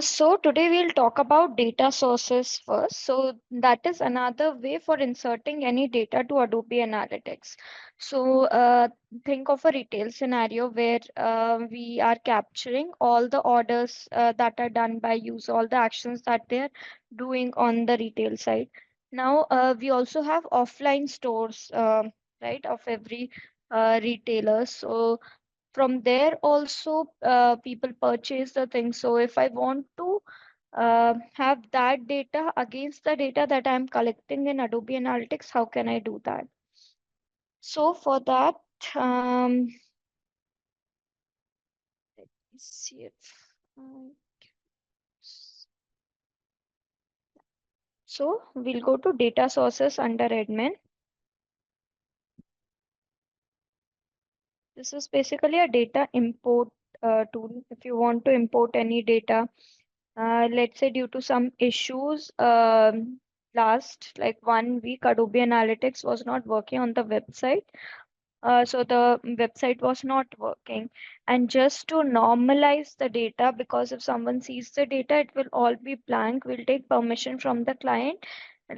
So today we'll talk about data sources first. So that is another way for inserting any data to Adobe Analytics. So think of a retail scenario where we are capturing all the orders that are done by use, all the actions that they're doing on the retail side. Now we also have offline stores, right, of every retailer. So from there also people purchase the thing. So if I want to have that data against the data that I'm collecting in Adobe Analytics, how can I do that? So for that, um, let me see if so we'll go to data sources under admin. This is basically a data import tool. If you want to import any data, let's say due to some issues, last like 1 week, Adobe Analytics was not working on the website. So the website was not working. And just to normalize the data, because if someone sees the data, it will all be blank. We'll take permission from the client.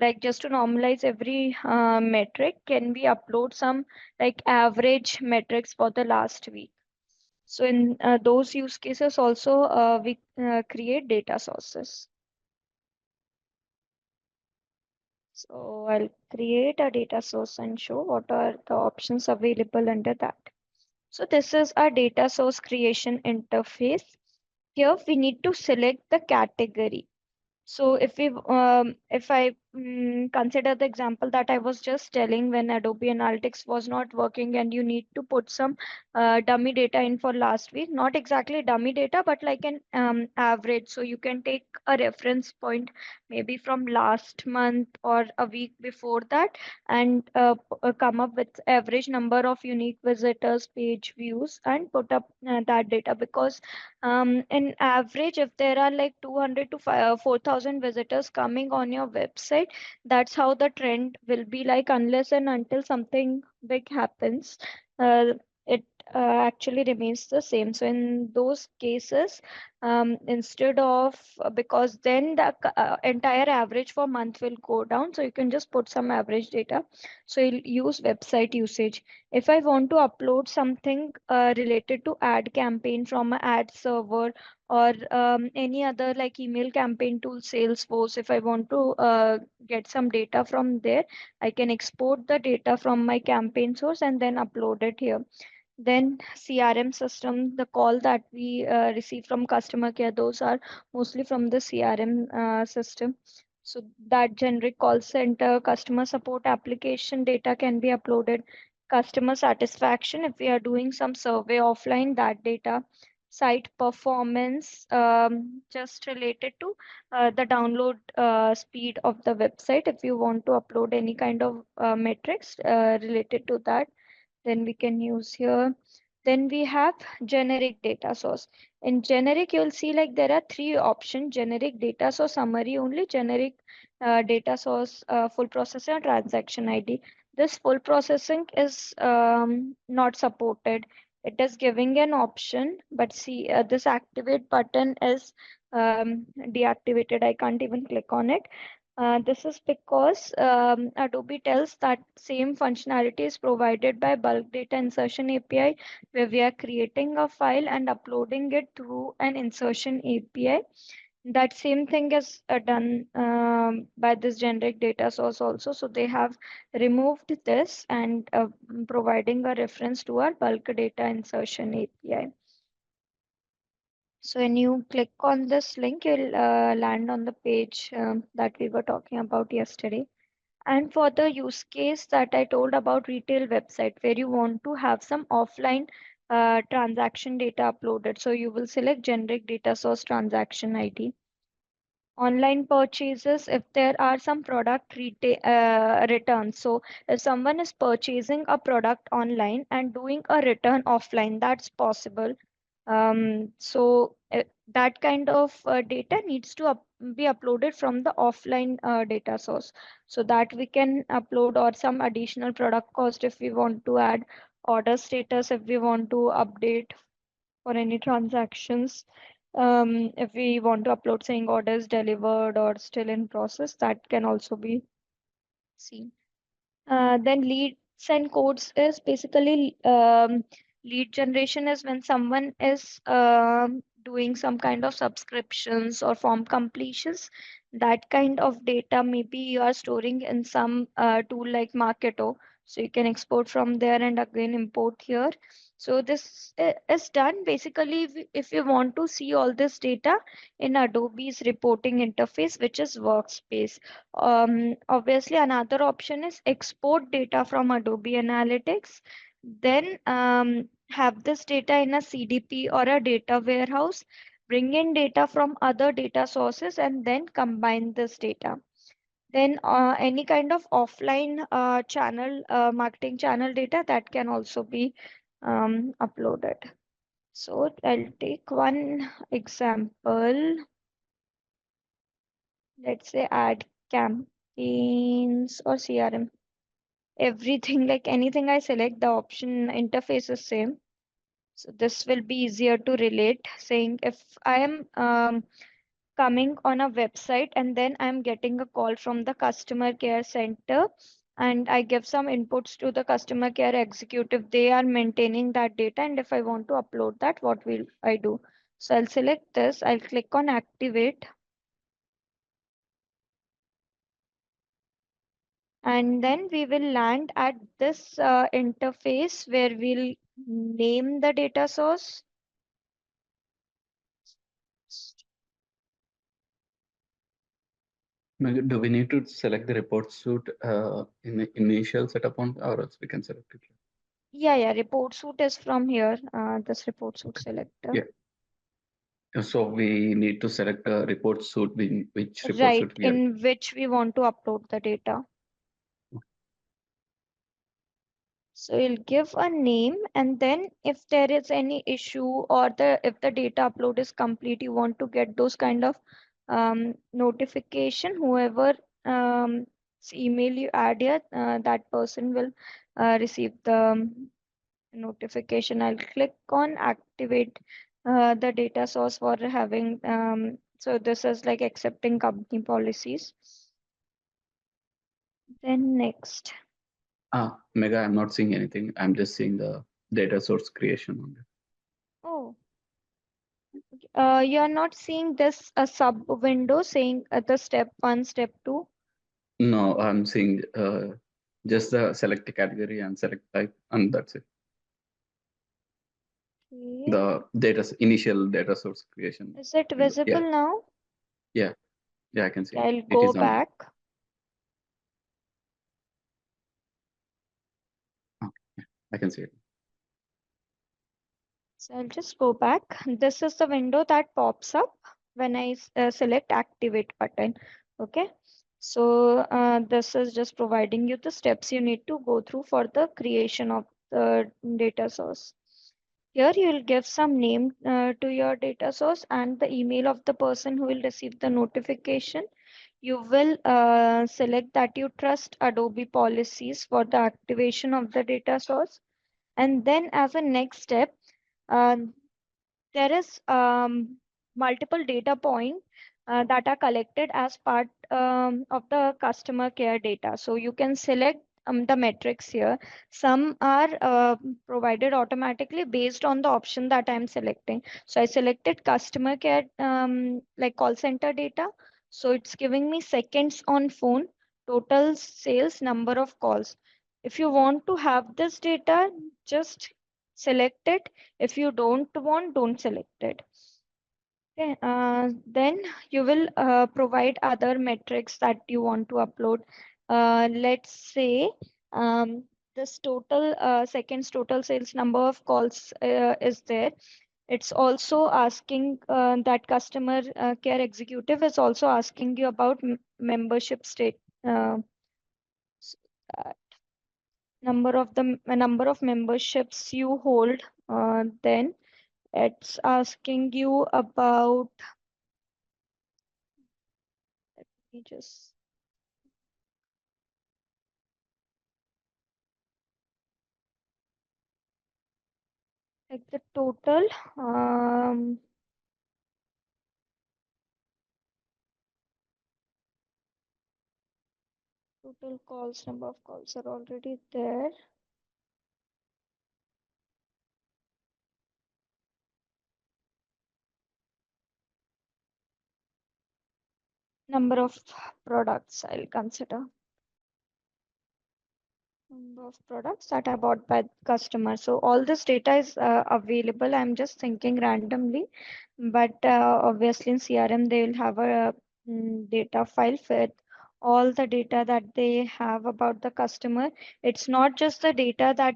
Like just to normalize every metric, can we upload some like average metrics for the last week? So in those use cases also, we create data sources. So I'll create a data source and show what are the options available under that. So this is our data source creation interface. Here we need to select the category. So if I consider the example that I was just telling, when Adobe Analytics was not working and you need to put some dummy data in for last week, not exactly dummy data, but like an average. So you can take a reference point maybe from last month or a week before that, and come up with average number of unique visitors, page views, and put up that data. Because in average, if there are like 200 to 4,000 visitors coming on your website, that's how the trend will be like, unless and until something big happens. It actually remains the same. So in those cases, instead of because then the entire average for month will go down, so you can just put some average data. So you'll use website usage. If I want to upload something related to ad campaign from an ad server, or any other like email campaign tool, Salesforce, if I want to get some data from there, I can export the data from my campaign source and then upload it here. Then CRM system, the call that we receive from customer care, those are mostly from the CRM system. So that generic call center, customer support application data can be uploaded. Customer satisfaction, if we are doing some survey offline, that data. Site performance, just related to the download speed of the website. If you want to upload any kind of metrics related to that, then we can use here. Then we have generic data source. In generic, you'll see like there are three options: generic data source, summary only, generic data source, full processing, and transaction ID. This full processing is not supported. It is giving an option, but see, this activate button is deactivated. I can't even click on it. This is because Adobe tells that same functionality is provided by bulk data insertion API, where we are creating a file and uploading it through an insertion API. That same thing is done by this generic data source also. So they have removed this and providing a reference to our bulk data insertion API. So when you click on this link, you'll land on the page that we were talking about yesterday. And for the use case that I told about, retail website, where you want to have some offline transaction data uploaded. So you will select generic data source transaction ID. Online purchases, if there are some product returns. So if someone is purchasing a product online and doing a return offline, that's possible. That kind of data needs to be uploaded from the offline data source, so that we can upload, or some additional product cost if we want to add, order status if we want to update for any transactions. If we want to upload saying orders delivered or still in process, that can also be seen. Then leads and codes is basically lead generation is when someone is doing some kind of subscriptions or form completions. That kind of data maybe you are storing in some tool like Marketo. So you can export from there and again import here. So this is done basically if you want to see all this data in Adobe's reporting interface, which is Workspace. Obviously, another option is export data from Adobe Analytics, then have this data in a CDP or a data warehouse, bring in data from other data sources, and then combine this data. Then any kind of offline channel, marketing channel data that can also be uploaded. So I'll take one example. Let's say ad campaigns or CRM. Everything, like anything I select, the option interface is same. So this will be easier to relate, saying if I am coming on a website and then I'm getting a call from the customer care center and I give some inputs to the customer care executive, they are maintaining that data, and if I want to upload that, what will I do? So I'll select this, I'll click on activate, and then we will land at this interface where we'll name the data source. Do we need to select the report suite in the initial setup on, or else we can select it? Yeah, report suite is from here, this report suite Okay. selector. Yeah. So we need to select a report suite, which report Right, suite we are. in which we want to upload the data. So you'll give a name, and then if there is any issue or the if the data upload is complete, you want to get those kind of notification. Whoever email you add here, that person will receive the notification. I'll click on activate the data source for having. So this is like accepting company policies. Then next. Mega, I'm not seeing anything. I'm just seeing the data source creation on it. Oh. You're not seeing this a sub window saying the step one, step two. No, I'm seeing just the select category and select type, and that's it. Okay. The initial data source creation Is it window. visible Yeah, now? yeah, yeah. I can see it. I'll It go is on. back. Okay, yeah, I can see it. So I'll just go back. This is the window that pops up when I select activate button. Okay. So this is just providing you the steps you need to go through for the creation of the data source. Here you will give some name to your data source and the email of the person who will receive the notification. You will select that you trust Adobe policies for the activation of the data source. And then as a next step, uh, there is multiple data points that are collected as part of the customer care data. So you can select the metrics here. Some are provided automatically based on the option that I'm selecting. So I selected customer care, like call center data. So it's giving me seconds on phone, total sales, number of calls. If you want to have this data, just select it. If you don't want, don't select it. Okay, then you will provide other metrics that you want to upload. Let's say this total seconds, total sales, number of calls is there. It's also asking that customer care executive is also asking you about membership state. Uh, s- number of memberships you hold, then it's asking you about, let me just, like the total, um Total calls, number of calls are already there. Number of products I'll consider. Number of products that are bought by customers. So all this data is available. I'm just thinking randomly, but obviously in CRM they will have a data file with all the data that they have about the customer. It's not just the data that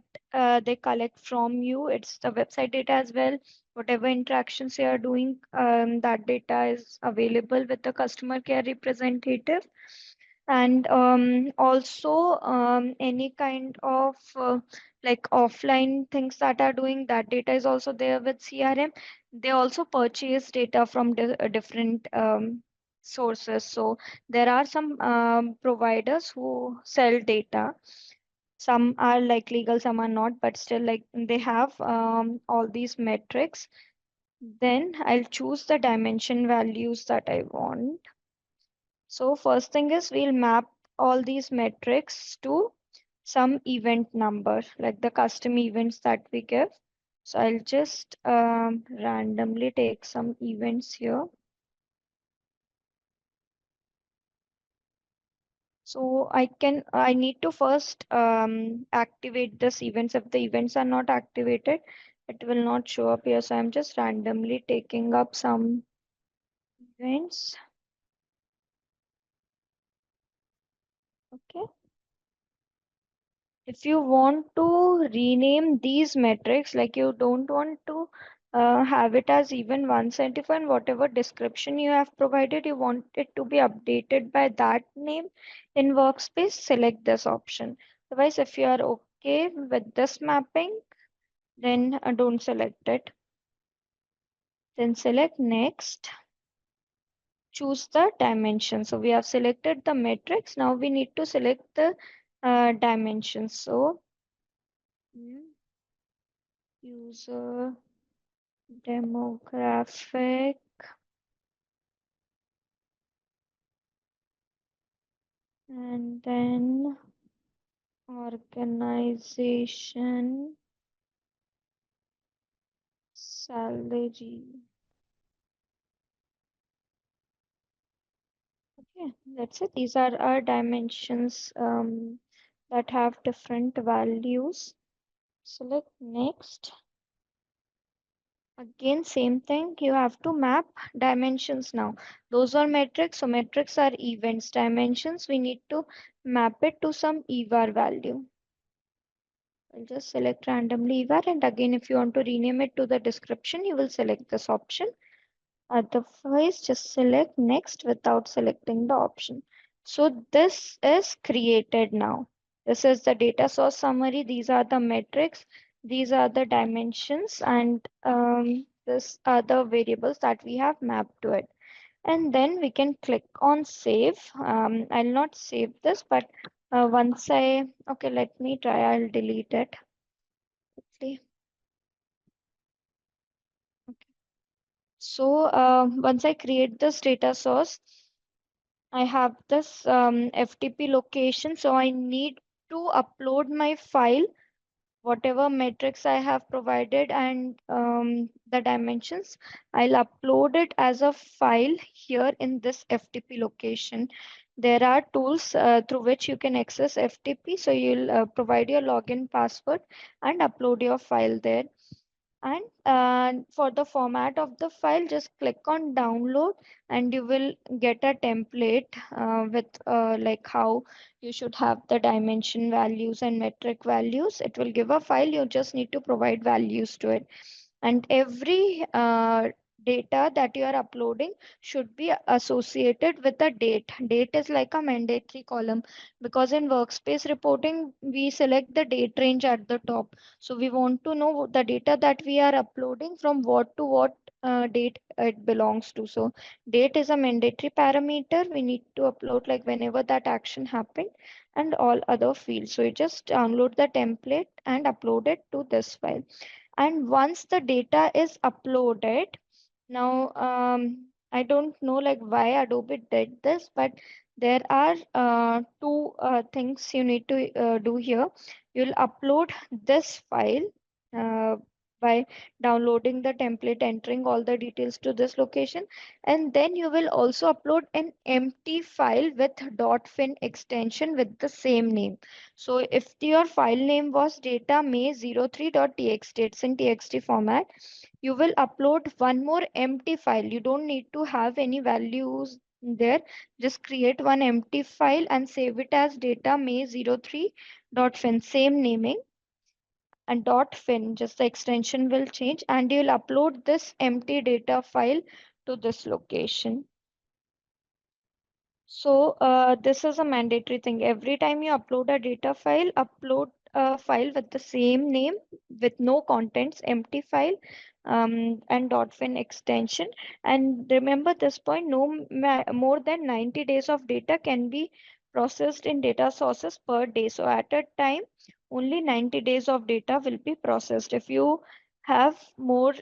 they collect from you, it's the website data as well. Whatever interactions you are doing, that data is available with the customer care representative. And also any kind of like offline things that are doing, that data is also there with CRM. They also purchase data from different sources. So there are some providers who sell data. Some are like legal, some are not, but still like they have all these metrics. Then I'll choose the dimension values that I want. So first thing is we'll map all these metrics to some event number, like the custom events that we give. So I'll just randomly take some events here. So I need to first activate this events. If the events are not activated, it will not show up here. So I'm just randomly taking up some events. Okay. If you want to rename these metrics, like you don't want to have it as even 175, and whatever description you have provided, you want it to be updated by that name in workspace, select this option. Otherwise, if you are okay with this mapping, then don't select it. Then select next, choose the dimension. So we have selected the metrics. Now we need to select the dimensions. So mm, user demographic, and then organization, salary. Okay, that's it. These are our dimensions that have different values. Select next. Again, same thing. You have to map dimensions now. Those are metrics. So metrics are events. Dimensions, we need to map it to some EVAR value. I'll just select randomly var, and again if you want to rename it to the description, you will select this option. Otherwise, just select next without selecting the option. So this is created now. This is the data source summary. These are the metrics. These are the dimensions, and this are the variables that we have mapped to it. And then we can click on save. I'll not save this, but once okay, let me try. I'll delete it quickly. Okay. So once I create this data source, I have this FTP location. So I need to upload my file, whatever metrics I have provided and the dimensions. I'll upload it as a file here in this FTP location. There are tools through which you can access FTP. So you'll provide your login password and upload your file there. And for the format of the file, just click on download and you will get a template with like how you should have the dimension values and metric values. It will give a file. You just need to provide values to it. And every data that you are uploading should be associated with a date. Date is like a mandatory column, because in workspace reporting we select the date range at the top. So we want to know the data that we are uploading from what to what date it belongs to. So date is a mandatory parameter. We need to upload like whenever that action happened, and all other fields. So you just download the template and upload it to this file. And once the data is uploaded, now I don't know like why Adobe did this, but there are two things you need to do here. You'll upload this file uh, by downloading the template, entering all the details to this location, and then you will also upload an empty file with .fin extension with the same name. So if your file name was data may03.txt, it's in txt format, you will upload one more empty file. You don't need to have any values there. Just create one empty file and save it as data may03.fin, same naming, and .fin, just the extension will change, and you'll upload this empty data file to this location. So this is a mandatory thing. Every time you upload a data file, upload a file with the same name, with no contents, empty file, and .fin extension. And remember this point, no more than 90 days of data can be processed in data sources per day. So at a time, only 90 days of data will be processed. If you have more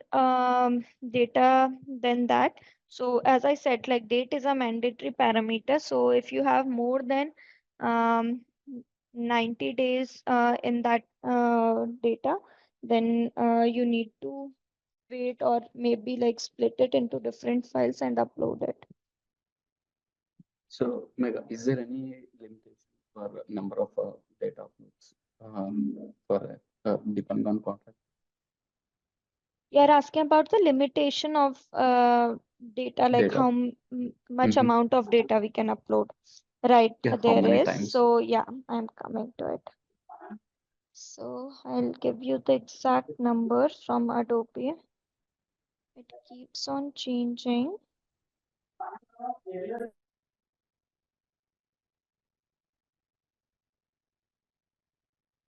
data than that, so as I said, like date is a mandatory parameter. So if you have more than um, 90 days in that data, then you need to wait, or maybe like split it into different files and upload it. So, Mega, is there any limitation for number of data uploads for depending on contract You're asking about the limitation of data, like data? how much Mm-hmm. amount of data we can upload. Right, Yeah, how there many is. times? So yeah, I'm coming to it. So I'll give you the exact number from Adobe. It keeps on changing.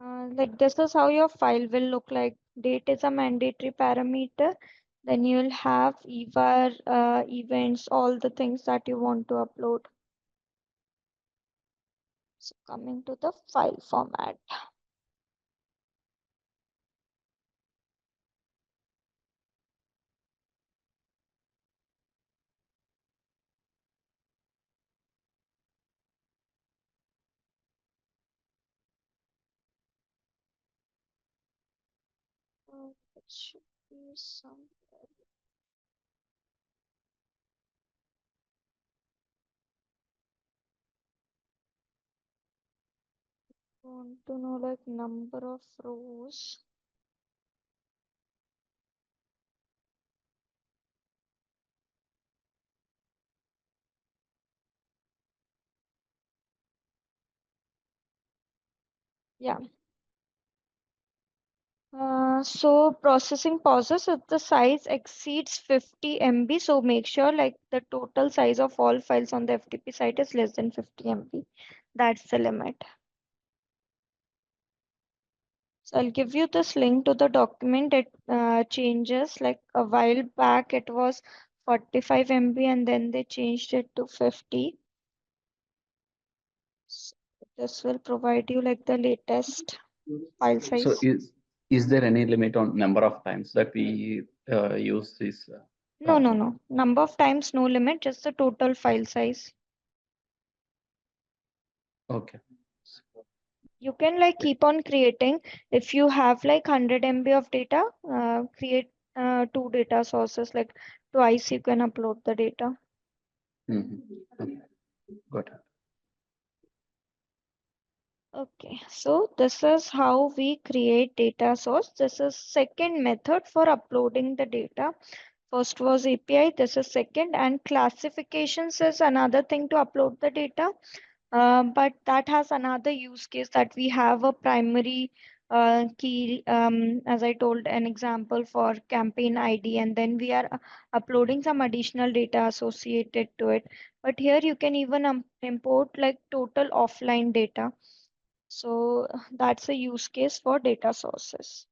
Like this is how your file will look like. Date is a mandatory parameter. Then you'll have EVAR, events, all the things that you want to upload. So coming to the file format. It should be some. Want to know like number of rows. Yeah. So processing pauses if the size exceeds 50 MB. So make sure like the total size of all files on the FTP site is less than 50 MB. That's the limit. So I'll give you this link to the document. It changes, like a while back it was 45 MB and then they changed it to 50. So this will provide you like the latest file So size. is there any limit on number of times that we use this? No, no, no. Number of times, no limit, just the total file size. Okay. You can like keep on creating. If you have like 100 MB of data, create two data sources, like twice you can upload the data. Mm-hmm. Okay. Got it. Okay, so this is how we create data source. This is second method for uploading the data. First was API, this is second, and classifications is another thing to upload the data. But that has another use case, that we have a primary key, as I told, an example for campaign ID, and then we are uploading some additional data associated to it. But here you can even import like total offline data. So that's a use case for data sources.